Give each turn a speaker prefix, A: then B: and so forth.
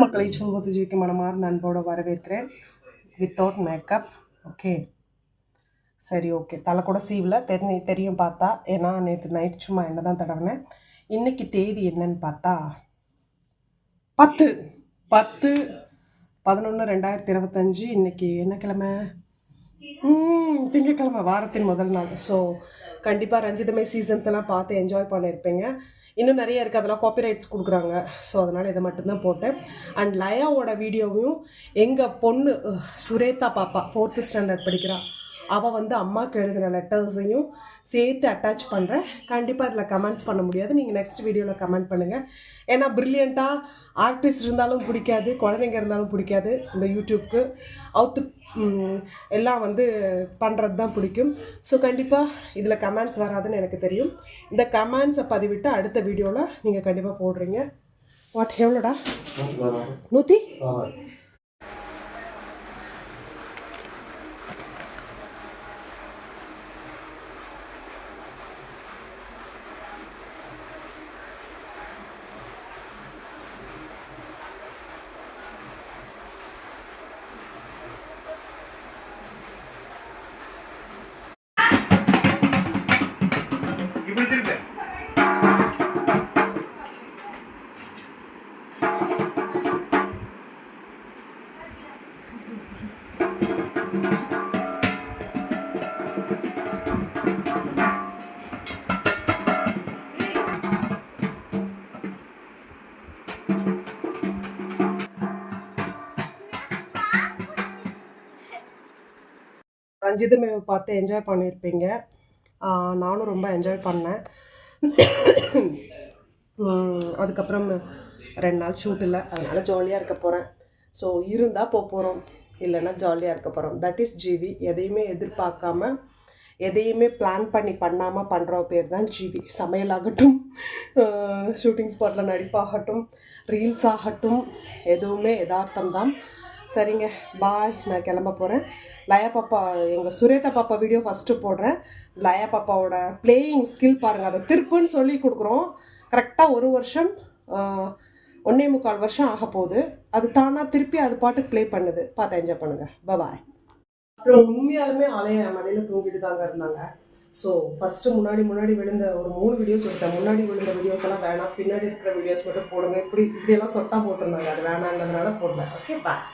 A: மக்களை சொல்வது ஜிக்கு மனமார்ந்த அன்போடு வரவேற்கிறேன். Without makeup. ஓகே, சரி, ஓகே. தலை கூட சீவில் தெரியும் பார்த்தா. ஏன்னா நேற்று நைட் சும்மா என்ன தான் தடவினேன். இன்னைக்கு தேதி என்னன்னு பார்த்தா 10/10/11/2025. இன்னைக்கு என்ன கிழமை? திங்கக்கிழமை, வாரத்தின் முதல் நாள். ஸோ கண்டிப்பாக ரஞ்சிதமே சீசன்ஸ் எல்லாம் பார்த்து என்ஜாய் பண்ணியிருப்பீங்க. இன்னும் நிறைய இருக்குது, அதெல்லாம் காப்பிரைட்ஸ் கொடுக்குறாங்க. ஸோ அதனால் இதை மட்டும்தான் போட்டேன். அண்ட் லயாவோட வீடியோவையும் எங்கள் பொண்ணு சுரேதா பாப்பா 4th ஸ்டாண்டர்ட் படிக்கிறா, அவள் வந்து அம்மாவுக்கு எழுதின லெட்டர்ஸையும் சேர்த்து அட்டாச் பண்ணுறேன். கண்டிப்பாக அதில் கமெண்ட்ஸ் பண்ண முடியாது, நீங்கள் நெக்ஸ்ட் வீடியோவில் கமெண்ட் பண்ணுங்கள். ஏன்னா ப்ரில்லியண்ட்டாக ஆர்டிஸ்ட் இருந்தாலும் பிடிக்காது, குழந்தைங்க இருந்தாலும் பிடிக்காது. இந்த யூடியூப்க்கு அவுத்து எல்லாம் வந்து பண்ணுறது தான் பிடிக்கும். ஸோ கண்டிப்பாக இதில் கமெண்ட்ஸ் வராதுன்னு எனக்கு தெரியும். இந்த கமெண்ட்ஸை பதிவிட்டு அடுத்த வீடியோவில் நீங்கள் கண்டிப்பாக போடுறீங்க. வாட் எவ்வளோடா? 100. ரஞ்சிதமே பார்த்து என்ஜாய் பண்ணியிருப்பீங்க. நானும் ரொம்ப என்ஜாய் பண்ணேன். அதுக்கப்புறம் 2 நாள் ஷூட் இல்லை, அதனால் ஜாலியாக இருக்க போகிறேன். ஸோ இருந்தால் போகிறோம், இல்லைன்னா ஜாலியாக இருக்க போகிறோம். That is GV. எதையுமே எதிர்பார்க்காம, எதையுமே பிளான் பண்ணாமல் பண்ணுற பேர் தான் ஜிவி. சமையலாகட்டும், ஷூட்டிங் ஸ்பாட்டில் நடிப்பாகட்டும், ரீல்ஸ் ஆகட்டும், எதுவுமே யதார்த்தம் தான். சரிங்க, பாய். நான் கிளம்ப போகிறேன். லயா பாப்பா, எங்கள் சுரேதா பாப்பா வீடியோ ஃபஸ்ட்டு போடுறேன். லயா பாப்பாவோட பிளேயிங் ஸ்கில் பாருங்கள். அதை திருப்புன்னு சொல்லி கொடுக்குறோம். கரெக்டாக 1 வருஷம் 1.25 வருஷம் ஆக போகுது. அது தானாக திருப்பி அது பாட்டுக்கு ப்ளே பண்ணுது. பார்த்து என்ஜாய் பண்ணுங்கள். பாய். அப்புறம் உண்மையாலுமே ஆலைய மலையில் தூங்கிட்டு தாங்க இருந்தாங்க. ஸோ ஃபஸ்ட்டு முன்னாடி விழுந்த ஒரு 3 வீடியோஸ் எடுத்தேன். முன்னாடி விழுந்த வீடியோஸ் எல்லாம் வேணாம், பின்னாடி இருக்கிற வீடியோஸ் மட்டும் போடுங்க, இப்படியெல்லாம் சொட்டா போட்டிருந்தாங்க. அது வேணான்றதுனால போடல. ஓகே, பாய்.